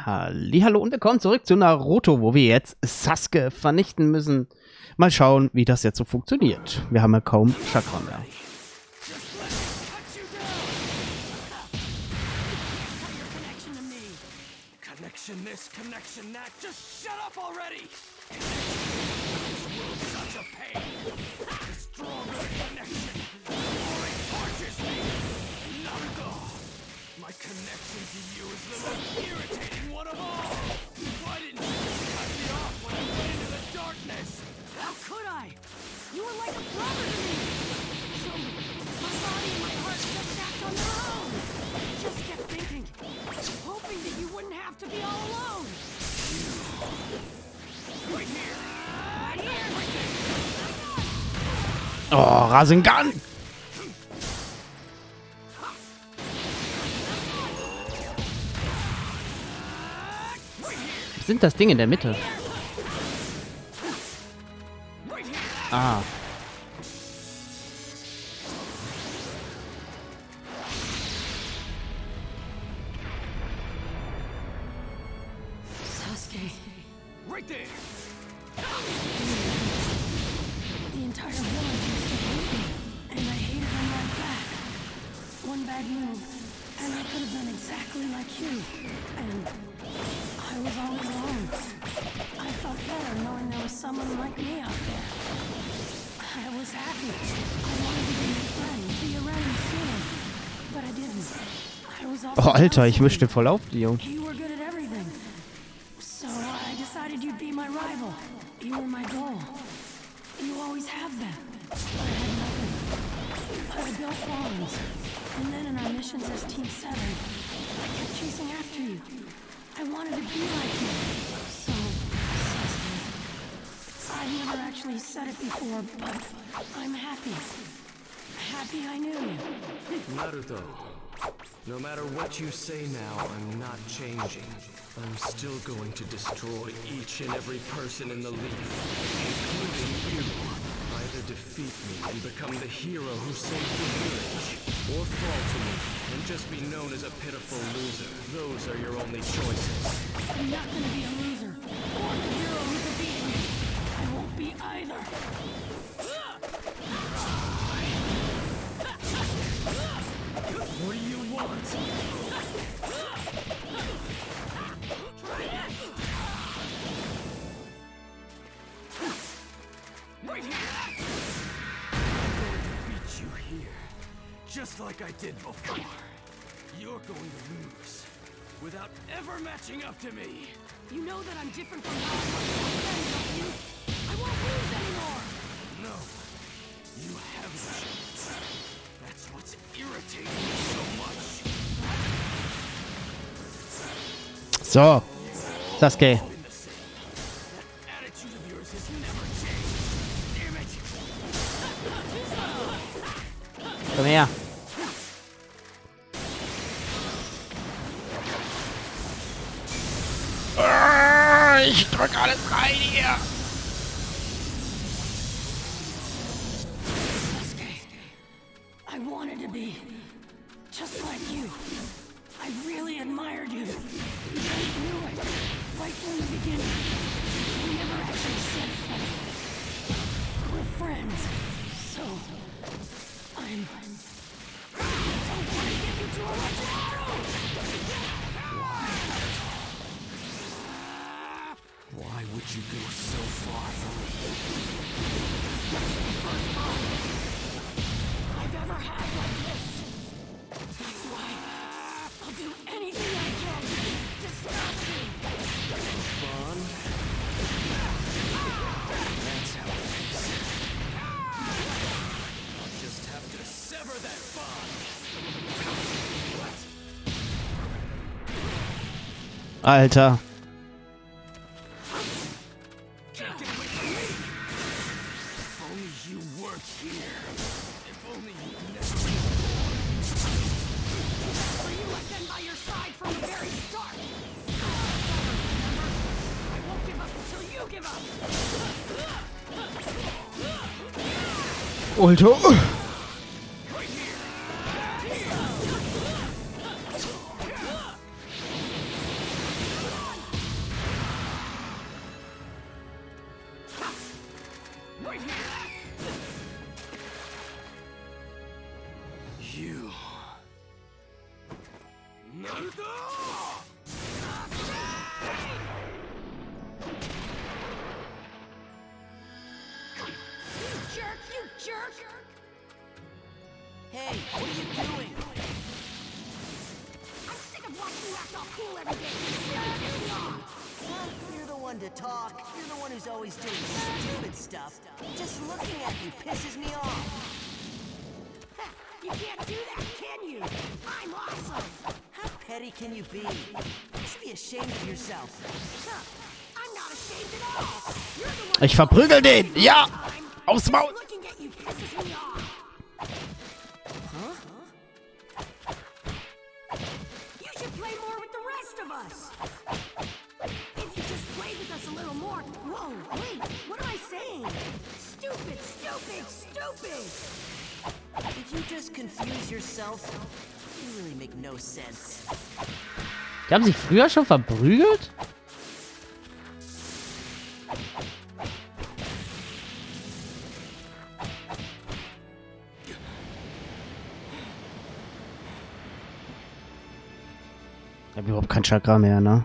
Hallihallo und willkommen zurück zu Naruto, wo wir jetzt Sasuke vernichten müssen. Mal schauen, wie das jetzt so funktioniert. Wir haben ja kaum Chakra mehr. My connection to you is the most irritating one of all! Why didn't you just cut me off when I went into the darkness? How could I? You were like a brother to me! So, my body and my heart just act on their own! I just kept thinking, hoping that you wouldn't have to be all alone! Right here! Right here! Right there! Oh, Rasengan! Sind das Ding in der Mitte? Ah. Sasuke. Right there. The entire village used to hate me, and I hated them right back. One bad move, and I could have been exactly like you. And I was always alone. I felt better knowing there was someone like me out there. I was happy. I wanted to be your friend, be around you sooner. But I didn't. I was also Oh, Alter, ich wischte voll auf die Jungs. you were good at everything. So I decided you'd be my rival. You were my goal. You always have been. But I had nothing. But I built bonds. And then in our missions as Team 7, I kept chasing after you. I wanted to be like you. So, Sasuke, I've never actually said it before, but I'm happy. Happy I knew you. Naruto, no matter what you say now, I'm not changing. I'm still going to destroy each and every person in the Leaf, including you. Either defeat me and become the hero who saved the village, or fall to me and just be known as a pitiful loser. Those are your only choices. I'm not gonna be a loser, or the hero who defeated me. I won't be either. What do you want? Right here! I'm going to beat you here, just like I did before. You're going to lose, without ever matching up to me. You know that I'm different from how I was back then, don't you? I won't lose anymore! No, you have a chance. That's what's irritating me so much. So, Sasuke. Attitude of yours has never changed. Damn it! Komm her. Ich drück alles rein hier. Sasuke, I wanted to be just like you. I really admired you. I knew it right from the beginning. We never actually said that. We're friends, so I don't want to give you to Orochimaru! Why would you go so far from me? This is the first time I've ever had like this. That's why I'll do anything I can to stop you. Bond? That's how it is. I'll just have to sever that bond. Alter. Can't get away from me. If only you weren't here. If only you'd never been born. Were you let them by your side from the very start? Remember? I won't give up until you give up. Alter. You're the one to talk. You're the one who's always doing stupid stuff. Just looking at you pisses me off. You can't do that, can you? I'm awesome. How petty can you be? You should be ashamed of yourself. I'm not ashamed at all. You're the one Ich verprügel den! Ja! Aufs Maul! looking at you pisses me off. You should play more with the rest of us. If you just played with us a little more. Whoa, wait, what am I saying? Stupid, stupid, stupid. Did you just confuse yourself? You really make no sense. Die haben sich früher schon verprügelt? Ich hab überhaupt kein Chakra mehr, ne?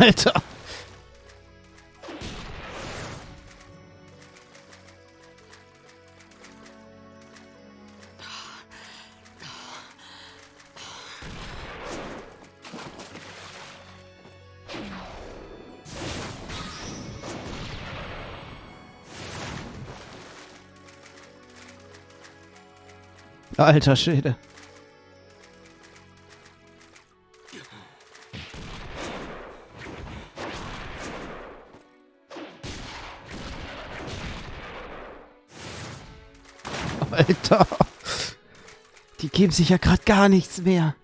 Alter. Alter Schwede. Alter. Die geben sich ja gerade gar nichts mehr.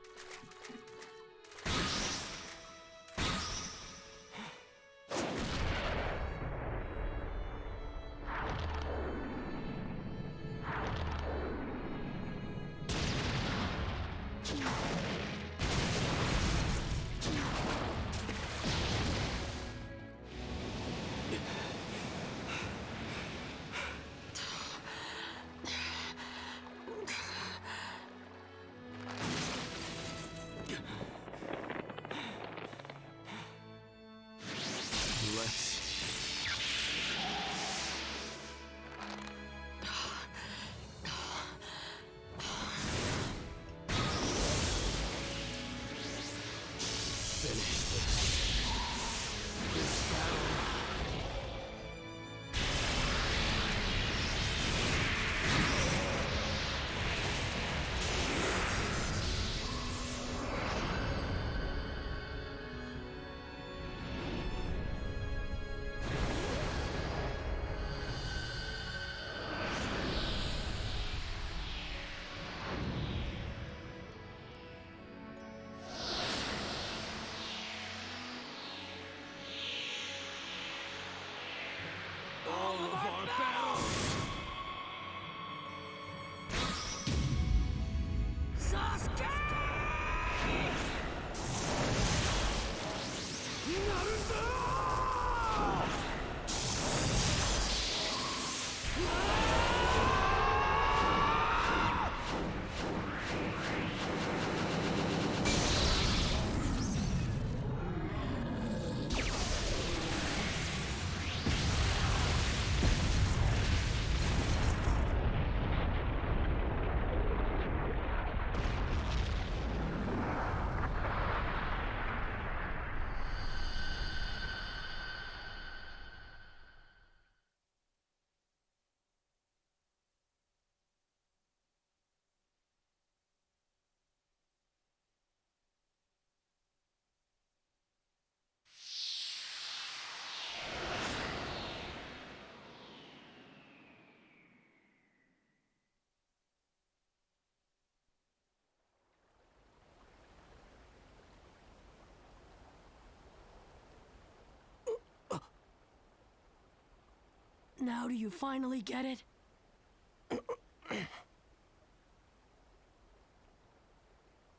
Now do you finally get it?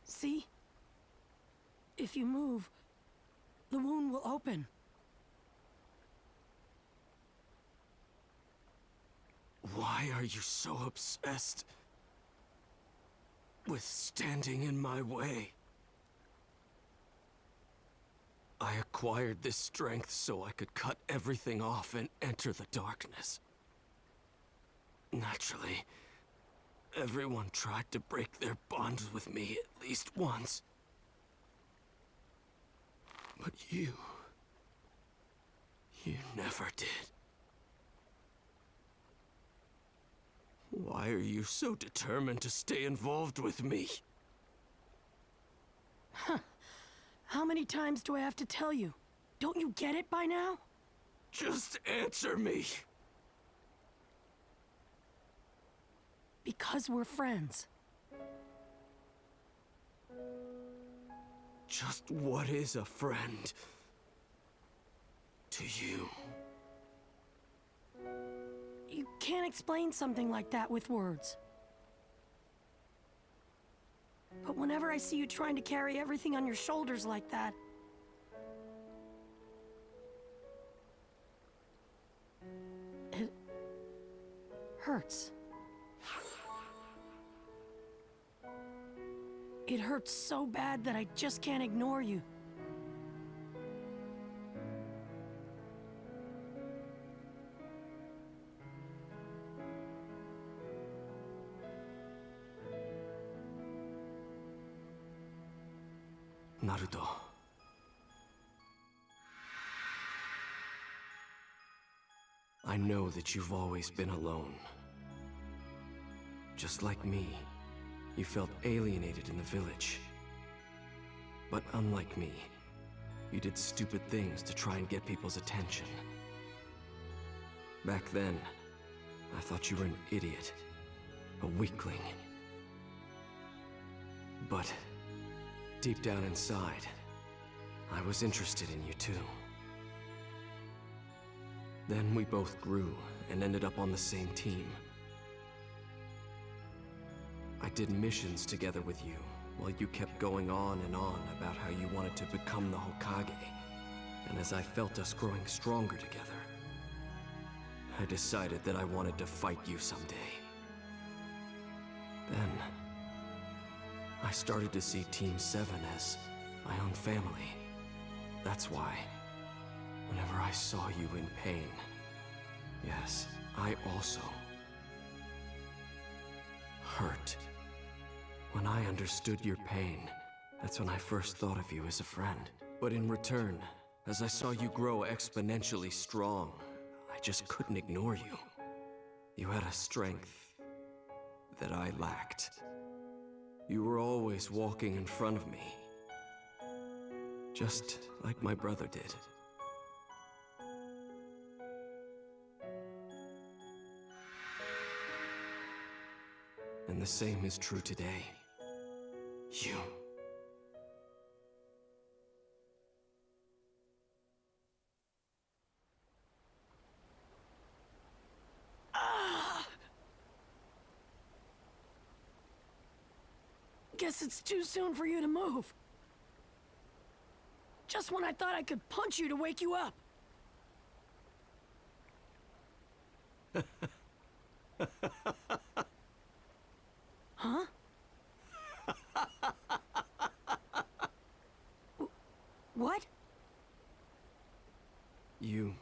See? If you move, the wound will open. Why are you so obsessed with standing in my way? I acquired this strength so I could cut everything off and enter the darkness. Naturally, everyone tried to break their bonds with me at least once. But you never did. Why are you so determined to stay involved with me? How many times do I have to tell you? Don't you get it by now? Just answer me. Because we're friends. Just what is a friend to you? You can't explain something like that with words. But whenever I see you trying to carry everything on your shoulders like that, it hurts. It hurts so bad that I just can't ignore you. Naruto. I know that you've always been alone. Just like me, you felt alienated in the village. But unlike me, you did stupid things to try and get people's attention. Back then, I thought you were an idiot, a weakling. But deep down inside, I was interested in you too. Then we both grew and ended up on the same team. I did missions together with you, while you kept going on and on about how you wanted to become the Hokage. And as I felt us growing stronger together, I decided that I wanted to fight you someday. Then, I started to see Team 7 as my own family. That's why, whenever I saw you in pain, yes, I also hurt. When I understood your pain, that's when I first thought of you as a friend. But in return, as I saw you grow exponentially strong, I just couldn't ignore you. You had a strength that I lacked. You were always walking in front of me, just like my brother did. And the same is true today. You. Guess it's too soon for you to move. Just when I thought I could punch you to wake you up. Huh? What? You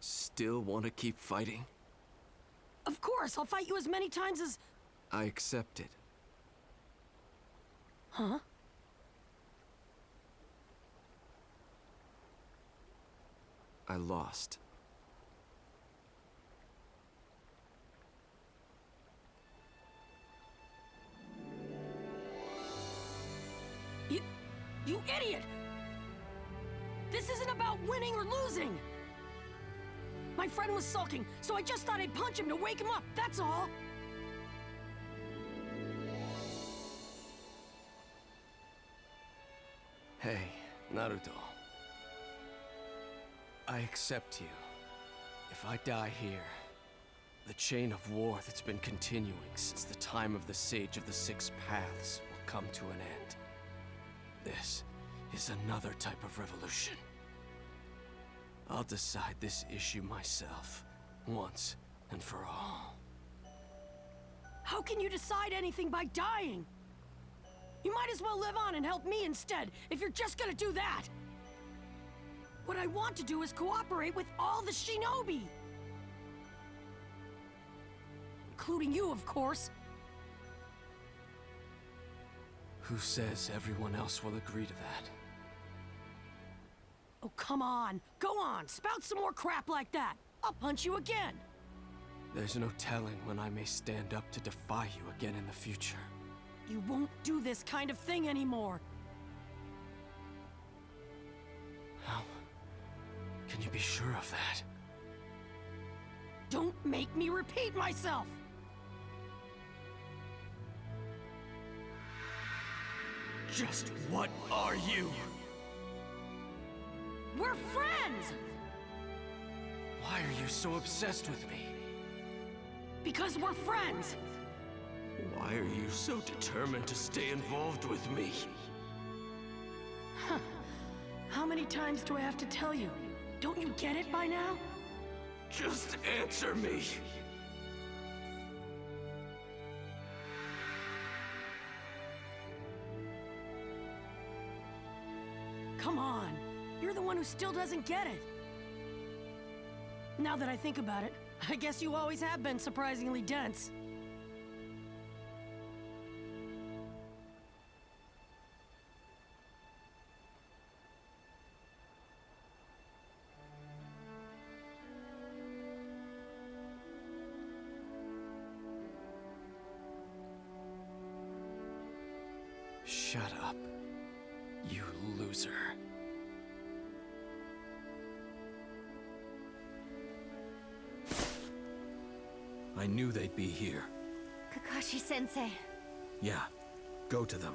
still want to keep fighting? Of course, I'll fight you as many times as... I accept it. Huh? I lost. You idiot! This isn't about winning or losing! My friend was sulking, so I just thought I'd punch him to wake him up, that's all! Hey, Naruto. I accept you. If I die here, the chain of war that's been continuing since the time of the Sage of the Six Paths will come to an end. This is another type of revolution. I'll decide this issue myself, once and for all. How can you decide anything by dying? You might as well live on and help me instead, if you're just gonna do that. What I want to do is cooperate with all the shinobi. Including you, of course. Who says everyone else will agree to that? Oh, come on. Go on, spout some more crap like that. I'll punch you again. There's no telling when I may stand up to defy you again in the future. You won't do this kind of thing anymore. How can you be sure of that? Don't make me repeat myself! Just what are you? We're friends! Why are you so obsessed with me? Because we're friends! Why are you so determined to stay involved with me? Huh. How many times do I have to tell you? Don't you get it by now? Just answer me! Come on. You're the one who still doesn't get it. Now that I think about it, I guess you always have been surprisingly dense. Shut up, you loser. I knew they'd be here. Kakashi-sensei. Yeah, go to them.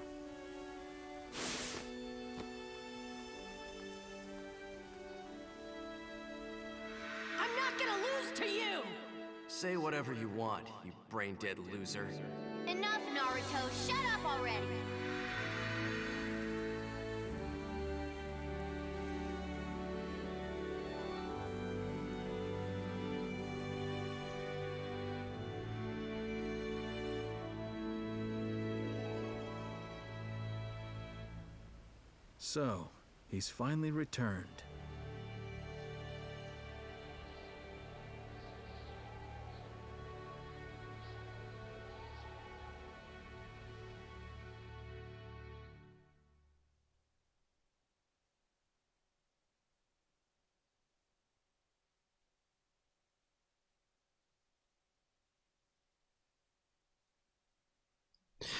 I'm not gonna lose to you! Say whatever you want, you brain-dead loser. Enough, Naruto. Shut up already. So, he's finally returned.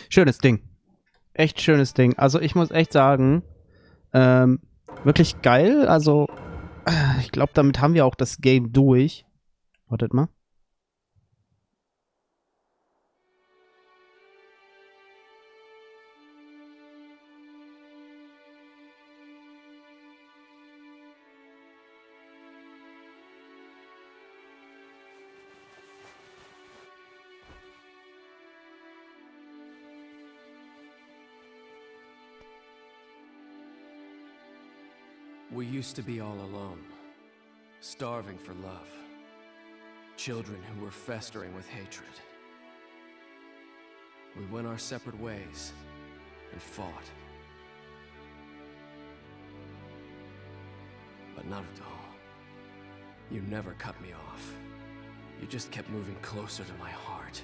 Schönes Ding. Echt schönes Ding. Also ich muss echt sagen, wirklich geil. Also ich glaube, damit haben wir auch das Game durch. Wartet mal. We used to be all alone, starving for love. Children who were festering with hatred. We went our separate ways and fought. But Naruto, you never cut me off. You just kept moving closer to my heart.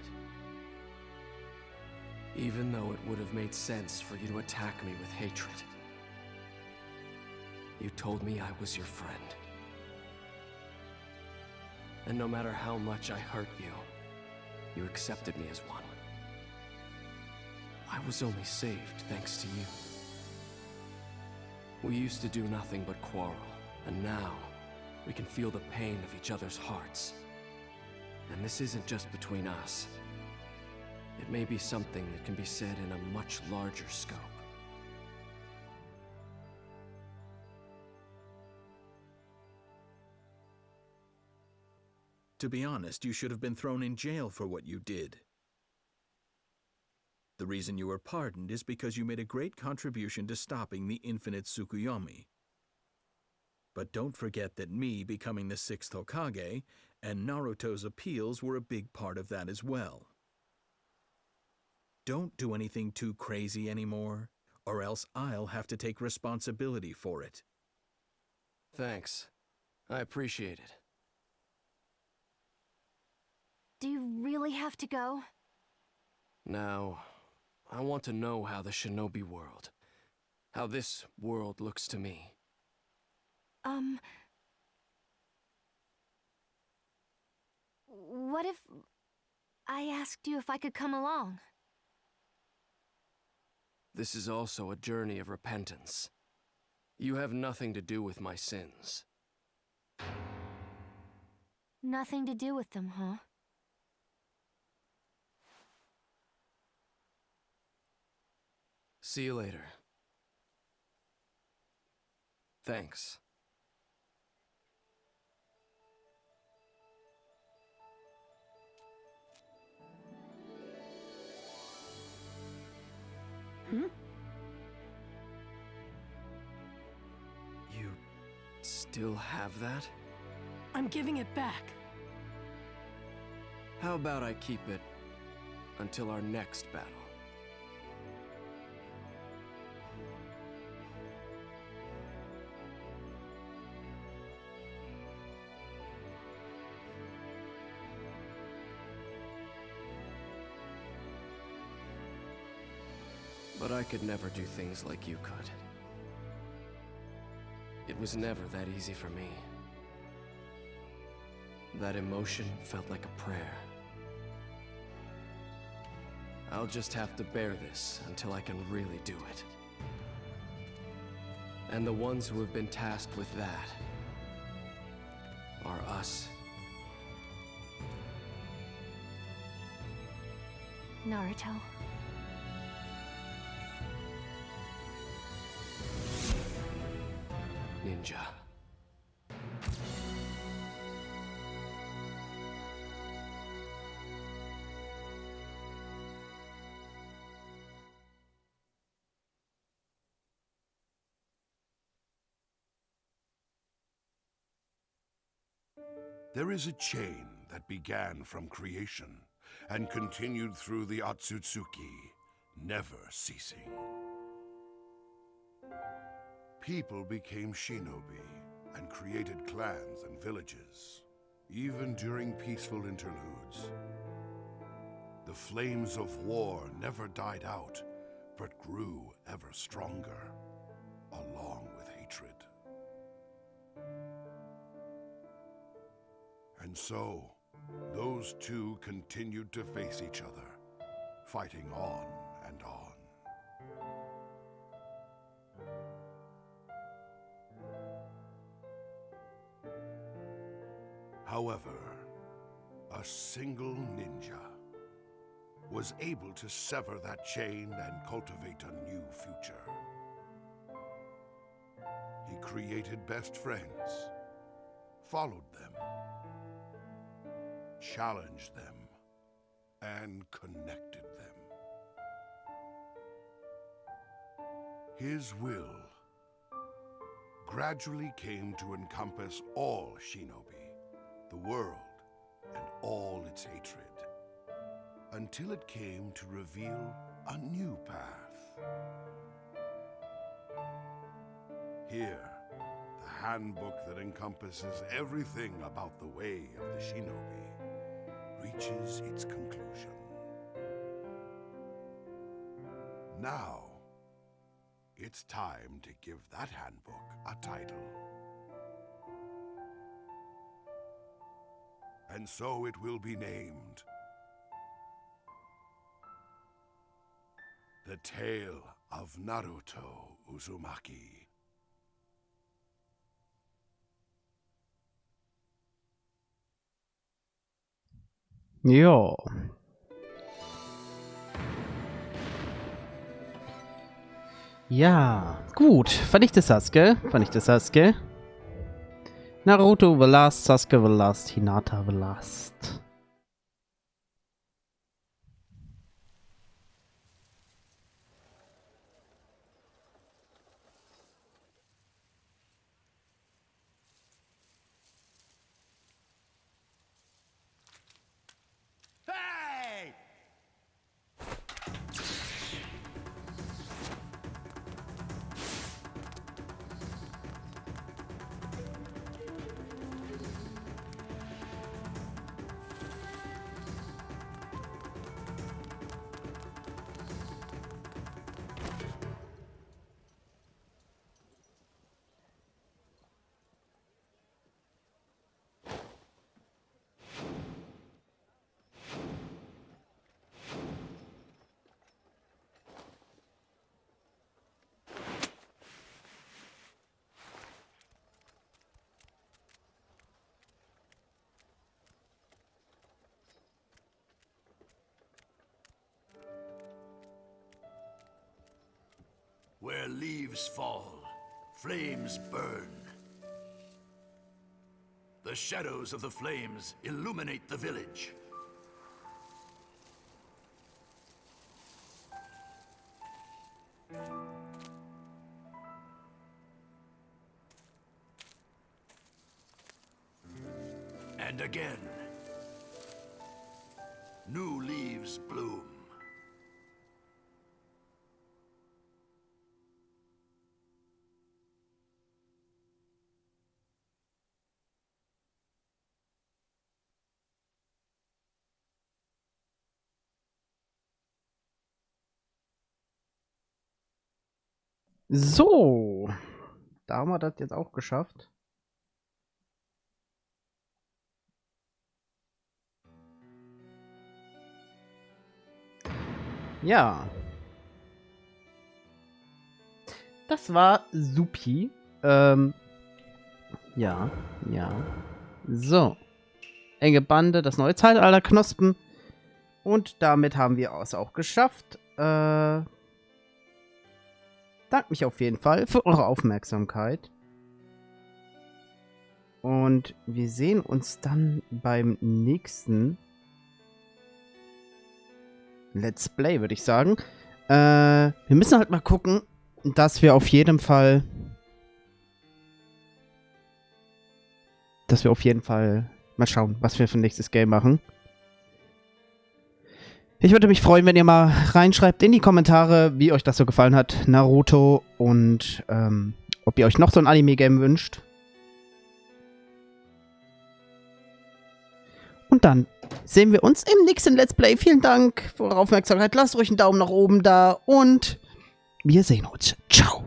Even though it would have made sense for you to attack me with hatred. You told me I was your friend. And no matter how much I hurt you, you accepted me as one. I was only saved thanks to you. We used to do nothing but quarrel, and now we can feel the pain of each other's hearts. And this isn't just between us. It may be something that can be said in a much larger scope. To be honest, you should have been thrown in jail for what you did. The reason you were pardoned is because you made a great contribution to stopping the infinite Tsukuyomi. But don't forget that me becoming the 6th Hokage and Naruto's appeals were a big part of that as well. Don't do anything too crazy anymore, or else I'll have to take responsibility for it. Thanks. I appreciate it. Do you really have to go? Now, I want to know how the shinobi world, how this world looks to me. What if I asked you if I could come along? This is also a journey of repentance. You have nothing to do with my sins. Nothing to do with them, huh? See you later. Thanks. You still have that? I'm giving it back. How about I keep it until our next battle? But I could never do things like you could. It was never that easy for me. That emotion felt like a prayer. I'll just have to bear this until I can really do it. And the ones who have been tasked with that are us. Naruto. Ninja. There is a chain that began from creation and continued through the Otsutsuki, never ceasing. People became shinobi and created clans and villages, even during peaceful interludes. The flames of war never died out, but grew ever stronger, along with hatred. And so, those two continued to face each other, fighting on and on. However, a single ninja was able to sever that chain and cultivate a new future. He created best friends, followed them, challenged them, and connected them. His will gradually came to encompass all shinobi, the world, and all its hatred, until it came to reveal a new path. Here, the handbook that encompasses everything about the way of the shinobi reaches its conclusion. Now, it's time to give that handbook a title. And so it will be named The Tale of Naruto Uzumaki. Ja. Ja, gut. Vernichtet Sasuke. Vernichtet Sasuke. Naruto the last, Sasuke the last, Hinata the last. leaves fall, flames burn. The shadows of the flames illuminate the village. And again, new leaves bloom. So, da haben wir das jetzt auch geschafft. Ja. Das war supi. Ja. So. Enge Bande, das neue Zeitalter Knospen. Und damit haben wir es auch geschafft. Danke mich auf jeden Fall für eure Aufmerksamkeit. Und wir sehen uns dann beim nächsten Let's Play, würde ich sagen. Wir müssen halt mal gucken, dass wir auf jeden Fall mal schauen, was wir für ein nächstes Game machen. Ich würde mich freuen, wenn ihr mal reinschreibt in die Kommentare, wie euch das so gefallen hat, Naruto, und ob ihr euch noch so ein Anime-Game wünscht. Und dann sehen wir uns im nächsten Let's Play. Vielen Dank für eure Aufmerksamkeit. Lasst ruhig einen Daumen nach oben da und wir sehen uns. Ciao.